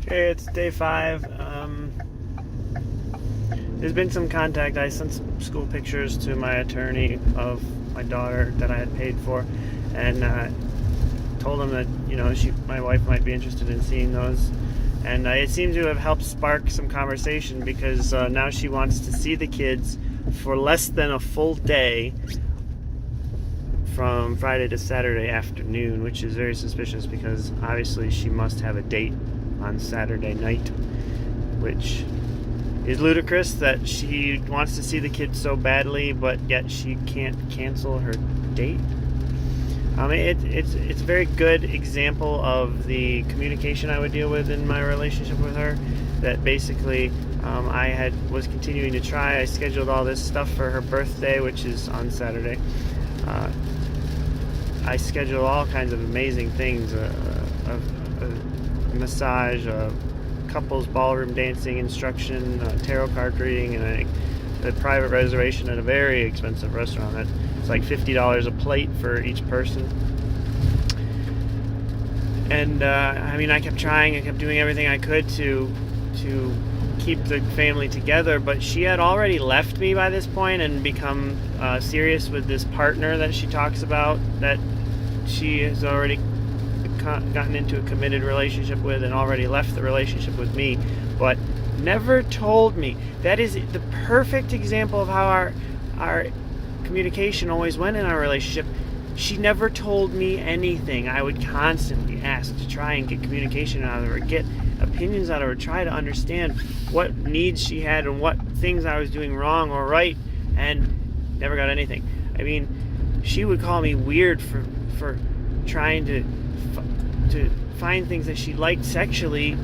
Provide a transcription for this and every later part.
Okay, it's day 5. There's been some contact. I sent some school pictures to my attorney of my daughter that I had paid for, and told him that my wife might be interested in seeing those. And it seems to have helped spark some conversation because now she wants to see the kids for less than a full day from Friday to Saturday afternoon, which is very suspicious because obviously she must have a date on Saturday night, which is ludicrous that she wants to see the kids so badly, but yet she can't cancel her date. It's a very good example of the communication I would deal with in my relationship with her. That basically I was continuing to try. I scheduled all this stuff for her birthday, which is on Saturday. I scheduled all kinds of amazing things: a massage, couples ballroom dancing instruction, tarot card reading, and a private reservation at a very expensive restaurant. It's like $50 a plate for each person. And I kept trying. I kept doing everything I could to keep the family together, but she had already left me by this point and become serious with this partner that she talks about, that she has already gotten into a committed relationship with and already left the relationship with me, but never told me. That is the perfect example of how our communication always went in our relationship. She never told me anything. I would constantly ask to try and get communication out of her, get opinions out of her, try to understand what needs she had and what things I was doing wrong or right, and never got anything. She would call me weird for trying to find things that she liked sexually.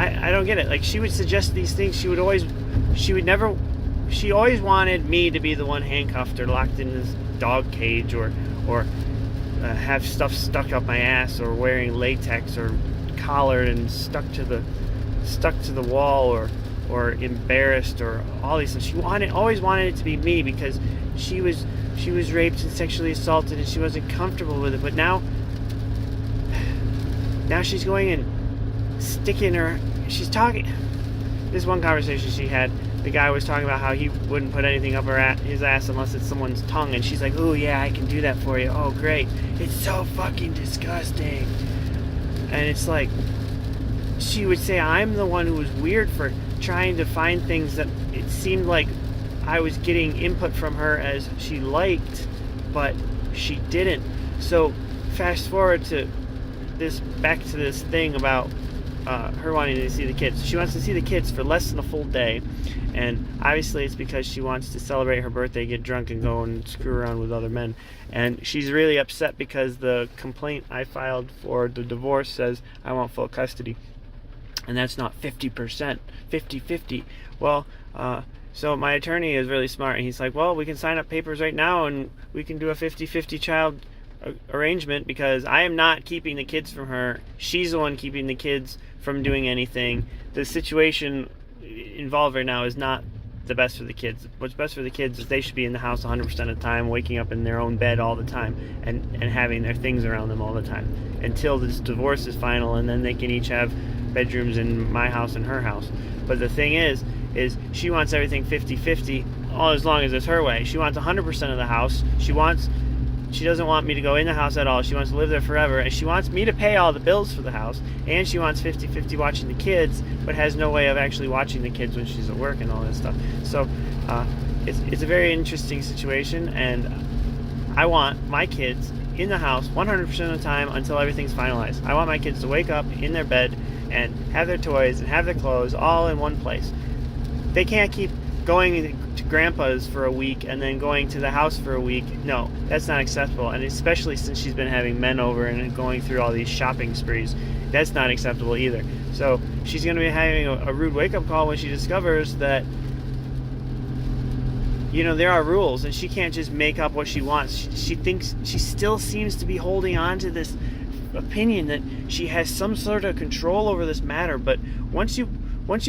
I don't get it. Like, she would suggest these things. She always wanted me to be the one handcuffed or locked in this dog cage, or have stuff stuck up my ass, or wearing latex, or collared and stuck to the wall, or embarrassed, or all these things. She always wanted it to be me because she was raped and sexually assaulted and she wasn't comfortable with it. But now she's going and she's talking. This one conversation she had, the guy was talking about how he wouldn't put anything up his ass unless it's someone's tongue, and she's like, "Oh yeah, I can do that for you. Oh great." It's so fucking disgusting. And it's like, she would say I'm the one who was weird for trying to find things that it seemed like I was getting input from her as she liked, but she didn't. So fast forward to back to this thing about her wanting to see the kids. She wants to see the kids for less than a full day, and obviously it's because she wants to celebrate her birthday, get drunk, and go and screw around with other men. And she's really upset because the complaint I filed for the divorce says I want full custody, and that's not 50%, 50-50. Well, so my attorney is really smart, and he's like, well, we can sign up papers right now and we can do a 50-50 child arrangement, because I am not keeping the kids from her. She's the one keeping the kids from doing anything. The situation involved right now is not the best for the kids. What's best for the kids is they should be in the house 100% of the time, waking up in their own bed all the time, and having their things around them all the time until this divorce is final, and then they can each have bedrooms in my house and her house. But the thing is she wants everything 50-50, all as long as it's her way. She wants 100% of the house. She doesn't want me to go in the house at all. She wants to live there forever, and she wants me to pay all the bills for the house, and she wants 50-50 watching the kids, but has no way of actually watching the kids when she's at work and all that stuff. So it's a very interesting situation, and I want my kids in the house 100% of the time until everything's finalized. I want my kids to wake up in their bed and have their toys and have their clothes all in one place. They can't keep going to grandpa's for a week and then going to the house for a week. No, that's not acceptable. And especially since she's been having men over and going through all these shopping sprees, that's not acceptable either. So she's going to be having a rude wake-up call when she discovers that there are rules, and she can't just make up what she wants. She thinks, she still seems to be holding on to this opinion that she has some sort of control over this matter. But once you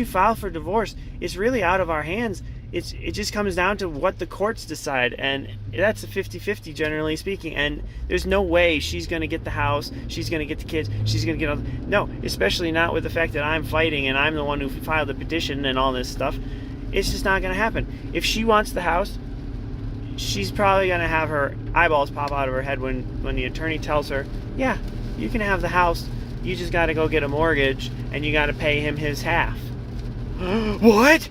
file for divorce, it's really out of our hands. it just comes down to what the courts decide, and that's a 50-50 generally speaking. And there's no way she's going to get the house, she's going to get the kids, she's going to get all. No, especially not with the fact that I'm fighting and I'm the one who filed the petition and all this stuff. It's just not going to happen. If she wants the house, she's probably going to have her eyeballs pop out of her head when the attorney tells her, yeah, you can have the house, you just got to go get a mortgage and you got to pay him his half. What?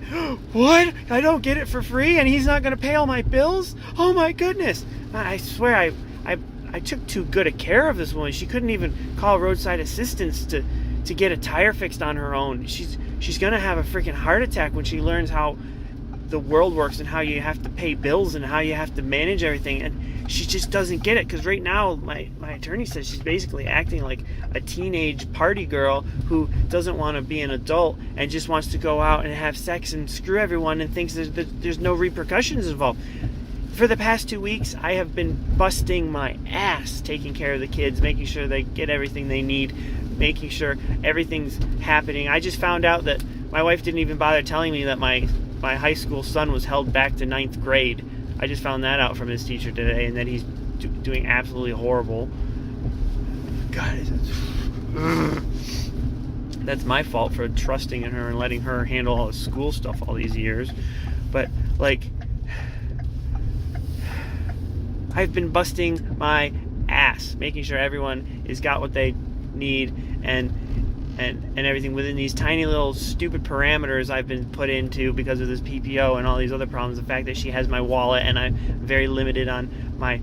What? I don't get it for free and he's not going to pay all my bills? Oh my goodness. I swear I took too good a care of this woman. She couldn't even call roadside assistance to get a tire fixed on her own. She's going to have a freaking heart attack when she learns how the world works and how you have to pay bills and how you have to manage everything. And she just doesn't get it, because right now my attorney says she's basically acting like a teenage party girl who doesn't want to be an adult and just wants to go out and have sex and screw everyone and thinks there's no repercussions involved. For the past 2 weeks, I have been busting my ass taking care of the kids, making sure they get everything they need, making sure everything's happening. I just found out that my wife didn't even bother telling me that my high school son was held back to 9th grade. I just found that out from his teacher today, and that he's doing absolutely horrible. God, that's my fault for trusting in her and letting her handle all the school stuff all these years. But, like, I've been busting my ass, making sure everyone has got what they need and everything within these tiny little stupid parameters I've been put into because of this PPO and all these other problems. The fact that she has my wallet and I'm very limited on my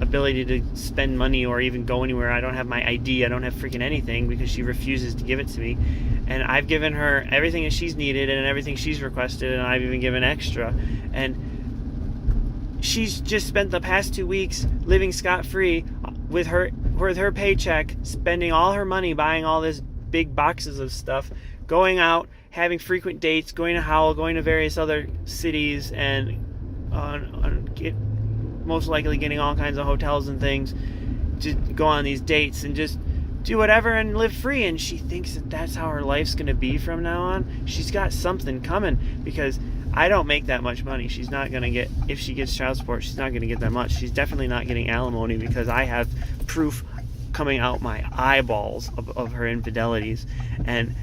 ability to spend money or even go anywhere. I don't have my ID. I don't have freaking anything because she refuses to give it to me. And I've given her everything that she's needed and everything she's requested, and I've even given extra. And she's just spent the past 2 weeks living scot-free with her paycheck, spending all her money buying all this big boxes of stuff, going out, having frequent dates, going to Howell, going to various other cities, and most likely getting all kinds of hotels and things to go on these dates and just do whatever and live free. And she thinks that that's how her life's going to be from now on. She's got something coming, because I don't make that much money. She's not going to get, if she gets child support, she's not going to get that much. She's definitely not getting alimony, because I have proof coming out my eyeballs of her infidelities. And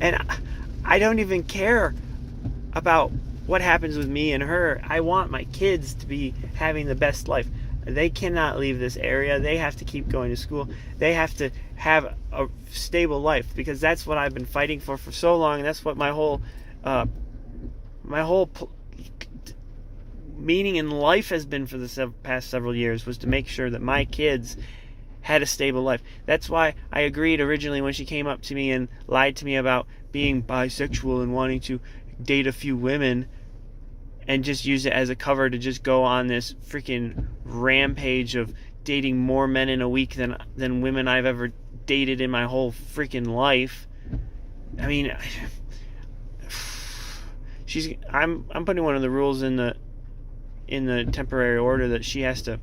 and I don't even care about what happens with me and her. I want my kids to be having the best life. They cannot leave this area. They have to keep going to school. They have to have a stable life, because that's what I've been fighting for so long. And that's what my whole meaning in life has been for the past several years, was to make sure that my kids had a stable life. That's why I agreed originally when she came up to me and lied to me about being bisexual and wanting to date a few women, and just use it as a cover to just go on this freaking rampage of dating more men in a week than women I've ever dated in my whole freaking life. I mean, I'm putting one of the rules in the temporary order that she has to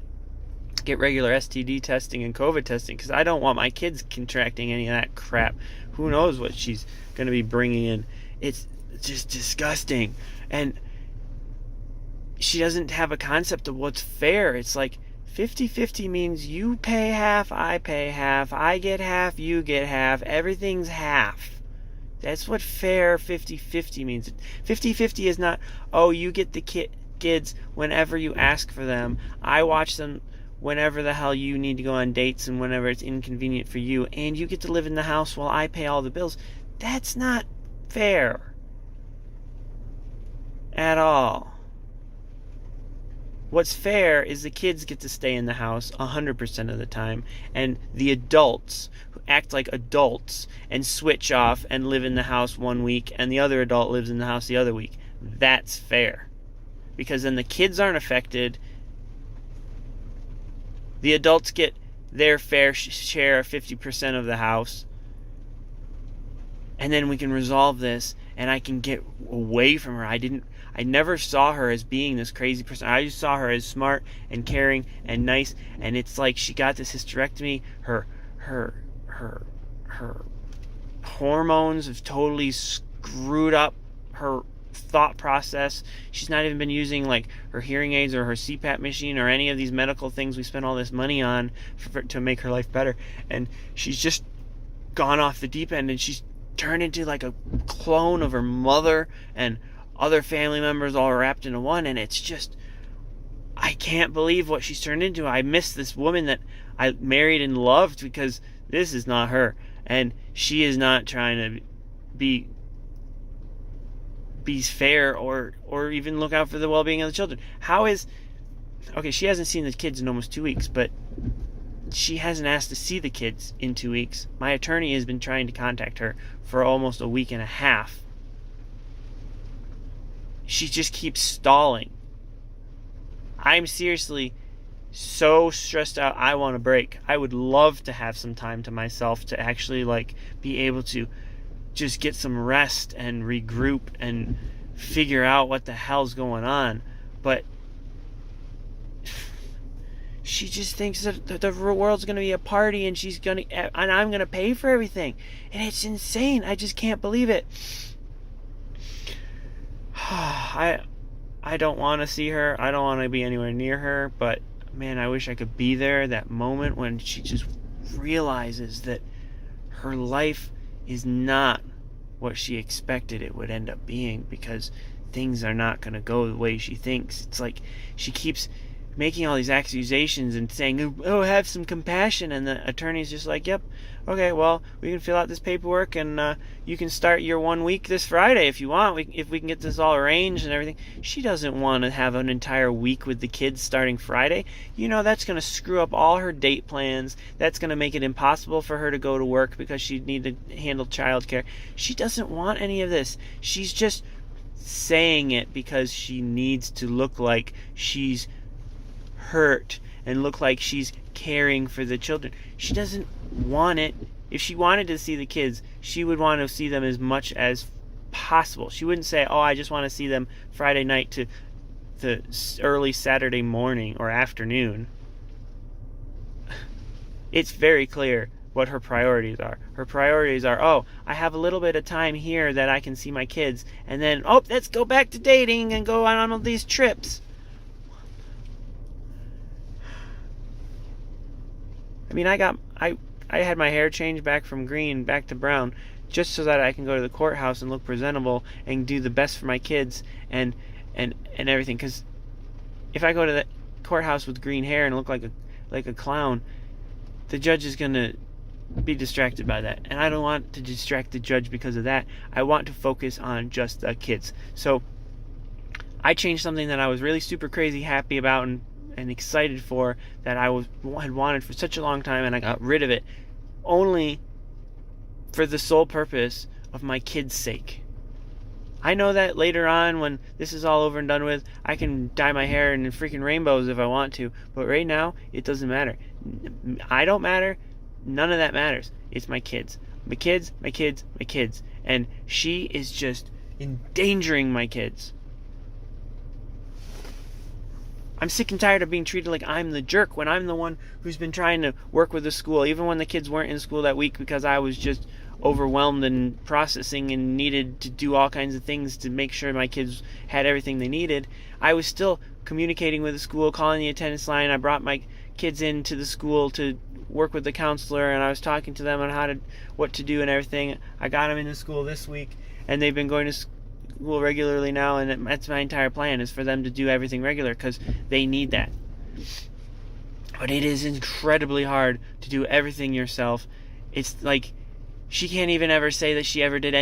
get regular STD testing and COVID testing, because I don't want my kids contracting any of that crap. Who knows what she's going to be bringing in. It's just disgusting. And she doesn't have a concept of what's fair. It's like 50-50 means you pay half, I pay half, I get half, you get half, everything's half. That's what fair 50-50 means. 50-50 is not, oh, you get the kids whenever you ask for them, I watch them whenever the hell you need to go on dates and whenever it's inconvenient for you, and you get to live in the house while I pay all the bills. That's not fair at all. What's fair is the kids get to stay in the house 100% of the time, and the adults who act like adults and switch off and live in the house 1 week, and the other adult lives in the house the other week. That's fair. Because then the kids aren't affected. The adults get their fair share of 50% of the house. And then we can resolve this, and I can get away from her. I never saw her as being this crazy person. I just saw her as smart and caring and nice. And it's like she got this hysterectomy. Her hormones have totally screwed up her thought process. She's not even been using like her hearing aids or her CPAP machine or any of these medical things we spent all this money on to make her life better. And she's just gone off the deep end, and she's turned into like a clone of her mother and other family members all wrapped into one. And it's just, I can't believe what she's turned into. I miss this woman that I married and loved, because this is not her. And she is not trying to be fair or even look out for the well-being of the children. She hasn't seen the kids in almost 2 weeks, but she hasn't asked to see the kids in 2 weeks. My attorney has been trying to contact her for almost a week and a half. She just keeps stalling. I'm seriously so stressed out. I want a break. I would love to have some time to myself to actually like be able to just get some rest and regroup and figure out what the hell's going on. But she just thinks that the world's going to be a party, and I'm going to pay for everything. And it's insane. I just can't believe it. I don't want to see her. I don't want to be anywhere near her, but man, I wish I could be there, that moment when she just realizes that her life is not what she expected it would end up being, because things are not going to go the way she thinks. It's like she keeps making all these accusations and saying, oh, have some compassion, and the attorney's just like, yep, okay, well, we can fill out this paperwork, and you can start your 1 week this Friday if you want, if we can get this all arranged and everything. She doesn't want to have an entire week with the kids starting Friday. That's going to screw up all her date plans. That's going to make it impossible for her to go to work because she'd need to handle childcare. She doesn't want any of this. She's just saying it because she needs to look like she's hurt and look like she's caring for the children. She doesn't want it. If she wanted to see the kids, she would want to see them as much as possible. She wouldn't say, oh, I just want to see them Friday night to the early Saturday morning or afternoon. It's very clear what her priorities are. Her priorities are, oh, I have a little bit of time here that I can see my kids, and then, oh, let's go back to dating and go on all these trips. I mean, I had my hair changed back from green back to brown just so that I can go to the courthouse and look presentable and do the best for my kids and everything. Because if I go to the courthouse with green hair and look like a clown, the judge is gonna be distracted by that, and I don't want to distract the judge because of that. I want to focus on just the kids. So I changed something that I was really super crazy happy about and excited for, that I had wanted for such a long time, and I got rid of it only for the sole purpose of my kids' sake. I know that later on, when this is all over and done with, I can dye my hair in freaking rainbows if I want to, but right now it doesn't matter. I don't matter. None of that matters. It's my kids. My kids, my kids, my kids. And she is just endangering my kids. I'm sick and tired of being treated like I'm the jerk when I'm the one who's been trying to work with the school, even when the kids weren't in school that week, because I was just overwhelmed and processing and needed to do all kinds of things to make sure my kids had everything they needed. I was still communicating with the school, calling the attendance line. I brought my kids into the school to work with the counselor, and I was talking to them on what to do and everything. I got them into school this week, and they've been going to school regularly now, and that's my entire plan, is for them to do everything regular because they need that. But it is incredibly hard to do everything yourself. It's like she can't even ever say that she ever did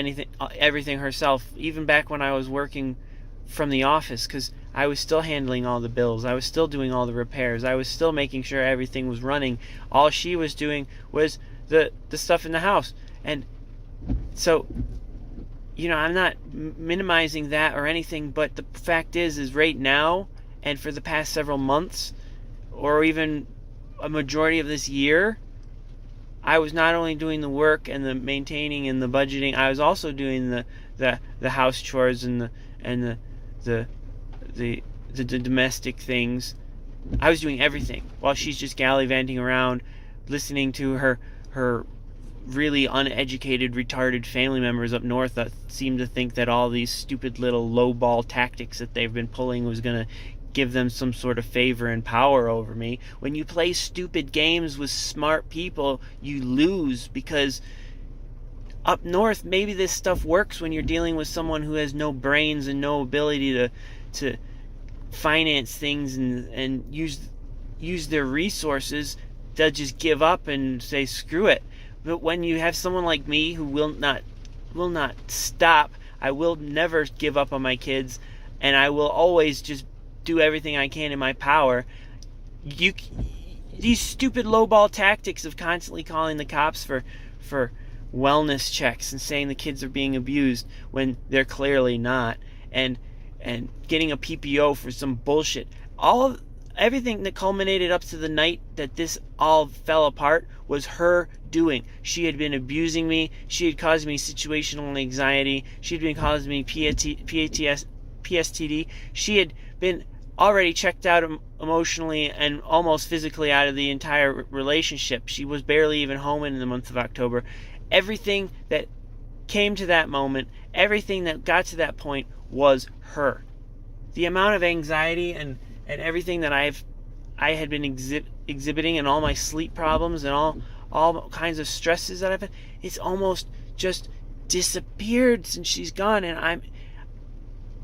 everything herself, even back when I was working from the office, because I was still handling all the bills. I was still doing all the repairs. I was still making sure everything was running. All she was doing was the stuff in the house. And so, I'm not minimizing that or anything, but the fact is right now, and for the past several months, or even a majority of this year, I was not only doing the work and the maintaining and the budgeting, I was also doing the house chores and the domestic things. I was doing everything while she's just gallivanting around, listening to her really uneducated, retarded family members up north that seem to think that all these stupid little lowball tactics that they've been pulling was going to give them some sort of favor and power over me. When you play stupid games with smart people, you lose, because up north, maybe this stuff works when you're dealing with someone who has no brains and no ability to finance things and use their resources. They'll just give up and say screw it. But when you have someone like me who will not stop, I will never give up on my kids, and I will always just do everything I can in my power. These stupid lowball tactics of constantly calling the cops for wellness checks and saying the kids are being abused when they're clearly not, and getting a PPO for some bullshit. Everything that culminated up to the night that this all fell apart was her doing. She had been abusing me. She had caused me situational anxiety. She had been causing me PTSD. She had been already checked out emotionally and almost physically out of the entire relationship. She was barely even home in the month of October. Everything that came to that moment, everything that got to that point was her. The amount of anxiety and everything that I had been exhibiting, and all my sleep problems and all kinds of stresses that I've had, it's almost just disappeared since she's gone. And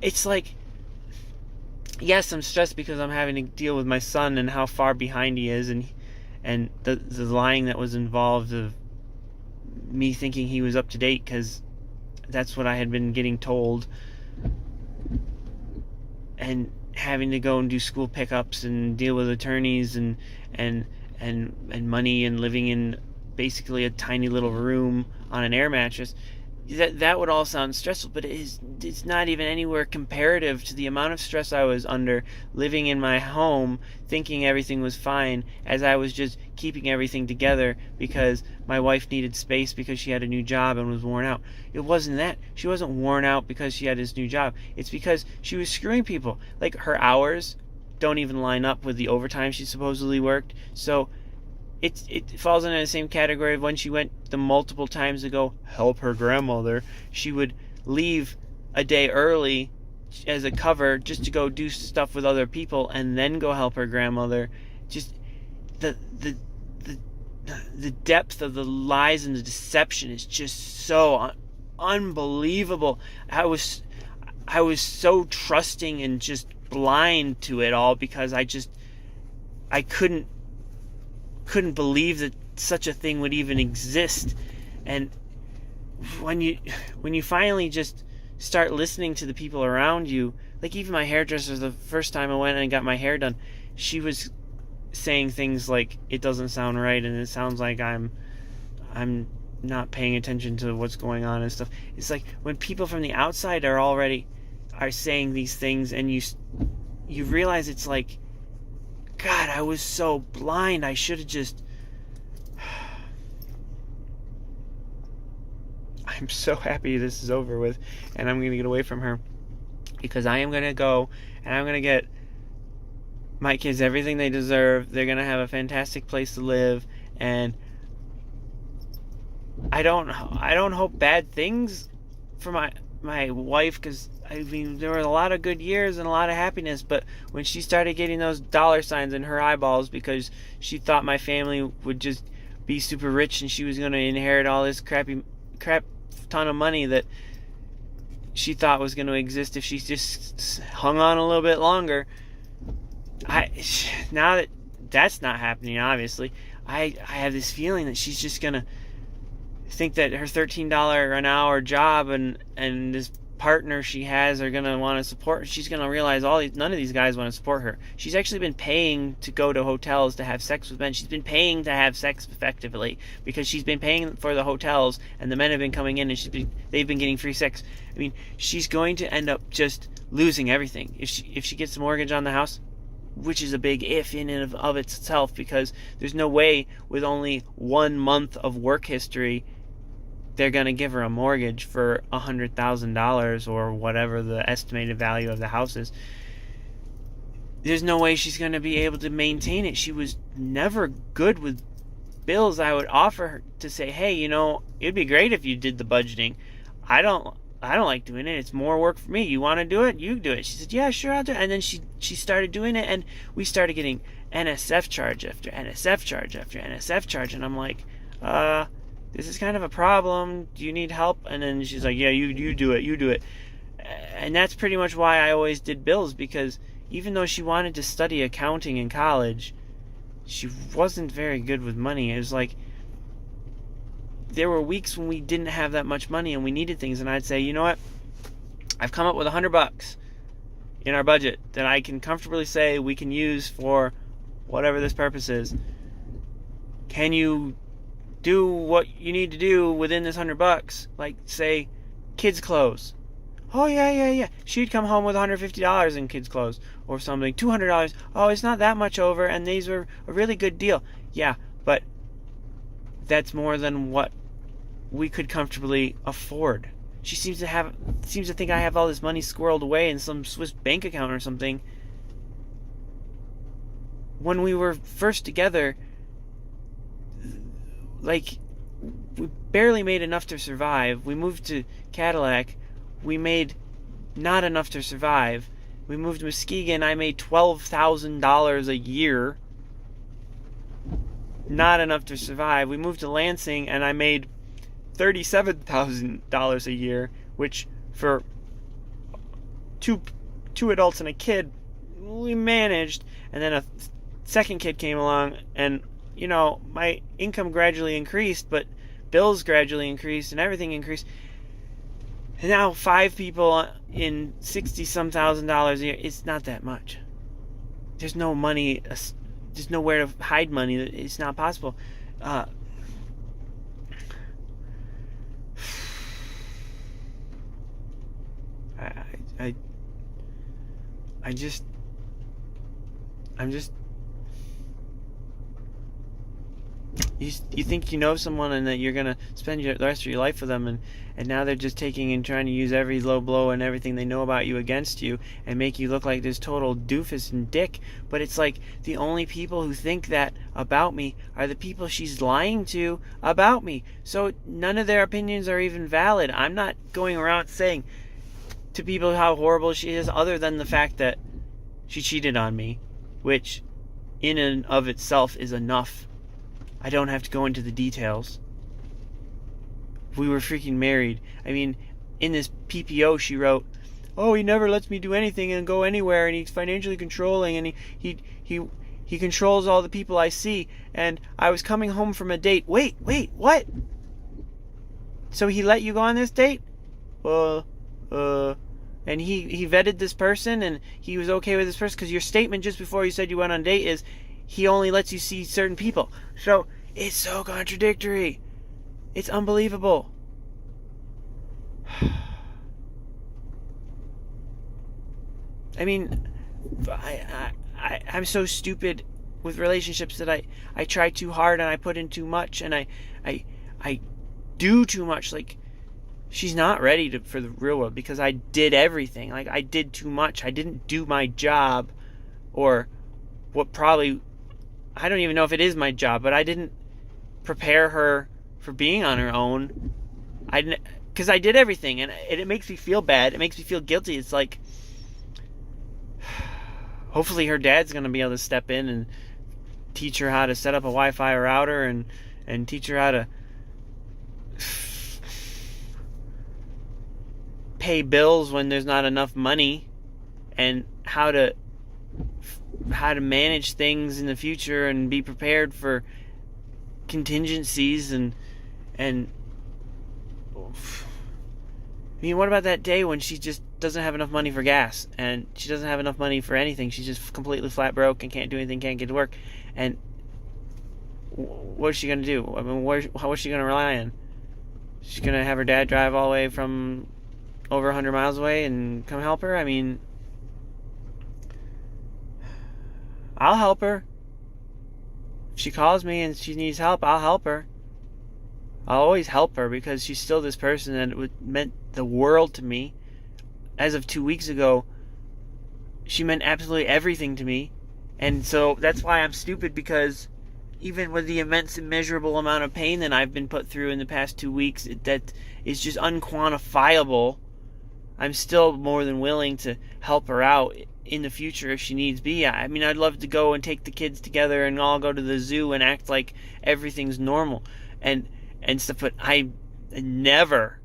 it's like, yes, I'm stressed because I'm having to deal with my son and how far behind he is, and the lying that was involved of me thinking he was up to date, because that's what I had been getting told, and having to go and do school pickups and deal with attorneys and money, and living in basically a tiny little room on an air mattress. That would all sound stressful, but it's not even anywhere comparative to the amount of stress I was under living in my home, thinking everything was fine, as I was just keeping everything together because my wife needed space because she had a new job and was worn out. It wasn't that. She wasn't worn out because she had this new job. It's because she was screwing people. Like, her hours don't even line up with the overtime she supposedly worked. So it falls into the same category of when she went the multiple times to go help her grandmother. She would leave a day early as a cover just to go do stuff with other people and then go help her grandmother. Just the depth of the lies and the deception is just so unbelievable. I was so trusting and just blind to it all because I couldn't believe that such a thing would even exist. And when you finally just start listening to the people around you, like even my hairdresser, the first time I went and got my hair done, she was saying things like, it doesn't sound right, and it sounds like I'm not paying attention to what's going on and stuff. It's like when people from the outside are saying these things, and you realize it's like, God, I was so blind. I should have just... I'm so happy this is over with, and I'm going to get away from her, because I am going to go and I'm going to get my kids everything they deserve. They're going to have a fantastic place to live, and I don't hope bad things for my wife, because I mean, there were a lot of good years and a lot of happiness, but when she started getting those dollar signs in her eyeballs because she thought my family would just be super rich and she was going to inherit all this crap ton of money that she thought was going to exist if she just hung on a little bit longer. Now that that's not happening, obviously, I have this feeling that she's just going to think that her $13 an hour job and this partner she has are going to want to support her. She's going to realize none of these guys want to support her. She's actually been paying to go to hotels to have sex with men. She's been paying to have sex effectively because she's been paying for the hotels, and the men have been coming in and they've been getting free sex. I mean, she's going to end up just losing everything if she gets a mortgage on the house, which is a big if in and of itself, because there's no way with only 1 month of work history they're going to give her a mortgage for $100,000 or whatever the estimated value of the house is. There's no way she's going to be able to maintain it. She was never good with bills, I would offer her to say, hey, it'd be great if you did the budgeting. I don't like doing it. It's more work for me. You want to do it? You do it. She said, yeah, sure, I'll do it. And then she started doing it, and we started getting NSF charge after NSF charge after NSF charge. And I'm like, this is kind of a problem. Do you need help? And then she's like, yeah, you do it. You do it. And that's pretty much why I always did bills, because even though she wanted to study accounting in college, she wasn't very good with money. It was like, there were weeks when we didn't have that much money and we needed things, and I'd say, you know what, I've come up with $100 in our budget that I can comfortably say we can use for whatever this purpose is. Can you do what you need to do within this $100? Like, say, kids' clothes. Oh, yeah. She'd come home with $150 in kids' clothes or something. $200. Oh, it's not that much over, and these were a really good deal. Yeah, but that's more than what we could comfortably afford. She seems to think I have all this money squirreled away in some Swiss bank account or something. When we were first together, like, we barely made enough to survive. We moved to Cadillac. We made not enough to survive. We moved to Muskegon. I made $12,000 a year. Not enough to survive. We moved to Lansing, and I made $37,000 a year, which for two adults and a kid, we managed. And then a second kid came along, and my income gradually increased, but bills gradually increased, and everything increased. And now 5 people in $60-some thousand a year, it's not that much. There's no money. There's nowhere to hide money. It's not possible. I'm just. You think you know someone and that you're gonna spend the rest of your life with them, and now they're just taking and trying to use every low blow and everything they know about you against you and make you look like this total doofus and dick. But it's like the only people who think that about me are the people she's lying to about me. So none of their opinions are even valid. I'm not going around saying to people how horrible she is, other than the fact that she cheated on me, which in and of itself is enough. I don't have to go into the details. We were freaking married. I mean, in this PPO she wrote, oh, he never lets me do anything and go anywhere, and he's financially controlling, and he controls all the people I see, and I was coming home from a date. Wait, what? So he let you go on this date? And he vetted this person, and he was okay with this person, because your statement just before you said you went on a date is, he only lets you see certain people. So, it's so contradictory. It's unbelievable. I mean, I'm so stupid with relationships that I try too hard and I put in too much and I do too much. Like, she's not ready for the real world because I did everything. Like, I did too much. I didn't do my job, or what probably, I don't even know if it is my job, but I didn't prepare her for being on her own. Because I did everything, and it makes me feel bad. It makes me feel guilty. It's like, hopefully her dad's going to be able to step in and teach her how to set up a Wi-Fi router and teach her how to pay bills when there's not enough money, and how to manage things in the future and be prepared for contingencies and I mean, what about that day when she just doesn't have enough money for gas, and she doesn't have enough money for anything? She's just completely flat broke and can't do anything, can't get to work. And what is she going to do? I mean, how is she going to rely on? She's going to have her dad drive all the way from over 100 miles away and come help her? I mean, I'll help her. If she calls me and she needs help, I'll help her. I'll always help her because she's still this person that meant the world to me. As of 2 weeks ago, she meant absolutely everything to me. And so that's why I'm stupid, because even with the immense immeasurable amount of pain that I've been put through in the past 2 weeks, that is just unquantifiable, I'm still more than willing to help her out in the future if she needs be. I mean, I'd love to go and take the kids together and all go to the zoo and act like everything's normal and stuff, but I'm never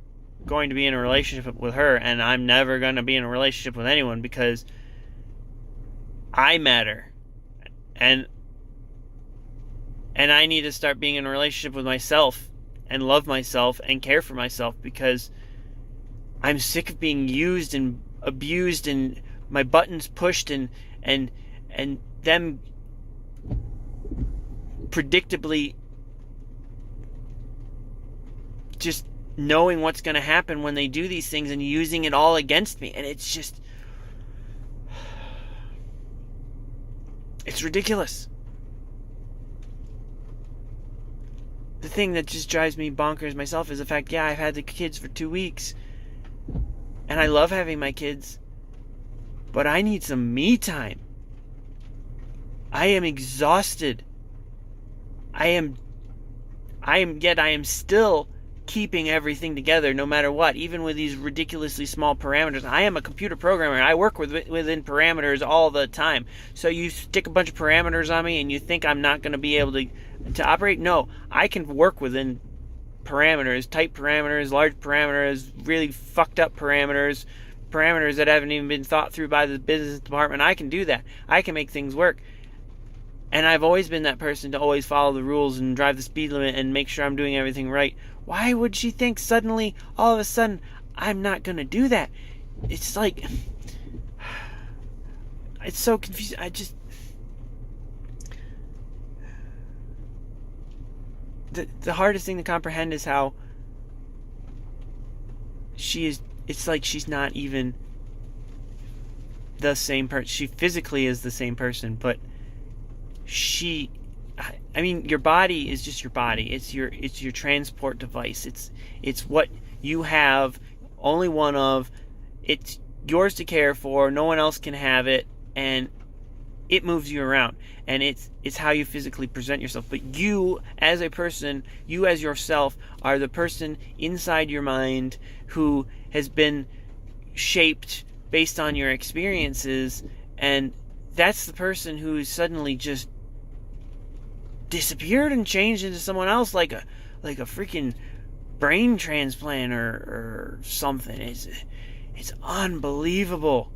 going to be in a relationship with her, and I'm never going to be in a relationship with anyone, because I matter, and I need to start being in a relationship with myself and love myself and care for myself, because I'm sick of being used and abused and my buttons pushed and them predictably just knowing what's going to happen when they do these things and using it all against me. And it's just, it's ridiculous. The thing that just drives me bonkers myself is the fact, I've had the kids for 2 weeks, and I love having my kids, but I need some me time. I am exhausted. I am still keeping everything together no matter what, even with these ridiculously small parameters. I am a computer programmer. I work within parameters all the time. So you stick a bunch of parameters on me and you think I'm not going to be able to operate? No, I can work within parameters, tight parameters, large parameters, really fucked up parameters that haven't even been thought through by the business department. I can do that. I can make things work. And I've always been that person to always follow the rules and drive the speed limit and make sure I'm doing everything right. Why would she think suddenly, all of a sudden, I'm not going to do that? It's like, it's so confusing. The hardest thing to comprehend is how it's like she's not even the same person. She physically is the same person, but your body is just your body. It's your transport device. It's what you have, only one of. It's yours to care for. No one else can have it, and it moves you around. And it's how you physically present yourself. But you, as a person, you as yourself, are the person inside your mind who has been shaped based on your experiences, and that's the person who suddenly just disappeared and changed into someone else, like a freaking brain transplant or something. It's unbelievable.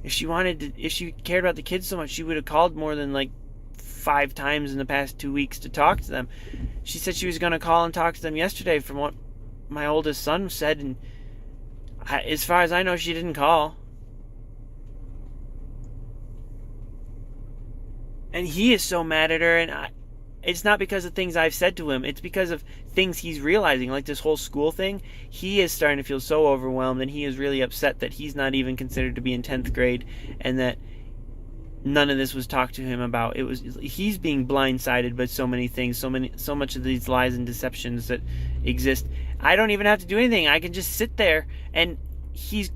If she cared about the kids so much, she would have called more than 5 times in the past 2 weeks to talk to them. She said she was going to call and talk to them yesterday, from what my oldest son said, and as far as I know, she didn't call. And he is so mad at her, and it's not because of things I've said to him. It's because of things he's realizing, like this whole school thing. He is starting to feel so overwhelmed, and he is really upset that he's not even considered to be in 10th grade, and that none of this was talked to him about. He's being blindsided by so many things, so much of these lies and deceptions that exist. I don't even have to do anything. I can just sit there, and he's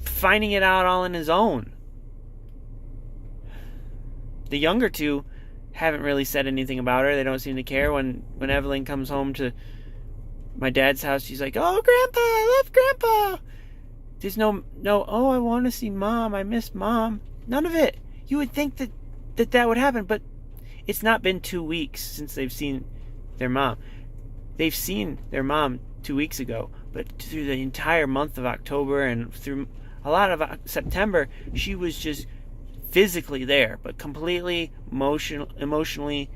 finding it out all on his own. The younger two haven't really said anything about her. They don't seem to care. When Evelyn comes home to my dad's house, she's like, "Oh, Grandpa, I love Grandpa." There's no, "Oh, I want to see Mom. I miss Mom." None of it. You would think that would happen, but it's not been 2 weeks since they've seen their mom. They've seen their mom 2 weeks ago, but through the entire month of October and through a lot of September, she was just physically there, but completely emotionally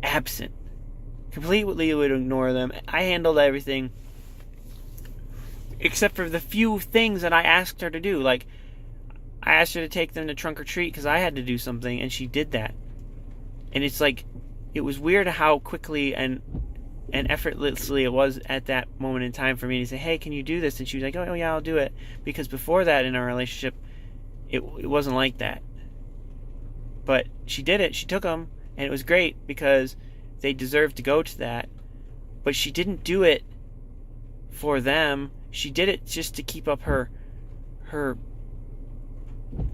absent. Completely would ignore them. I handled everything except for the few things that I asked her to do. Like, I asked her to take them to trunk or treat because I had to do something, and she did that. And it's like, it was weird how quickly and effortlessly it was at that moment in time for me to say, "Hey, can you do this?" And she was like, "Oh yeah, I'll do it." Because before that in our relationship, it wasn't like that. But she did it. She took them, and it was great because they deserved to go to that. But she didn't do it for them. She did it just to keep up her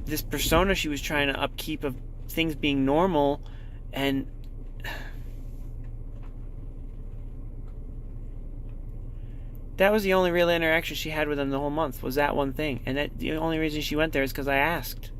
this persona she was trying to upkeep of things being normal, and that was the only real interaction she had with him the whole month, was that one thing. And that the only reason she went there is because I asked.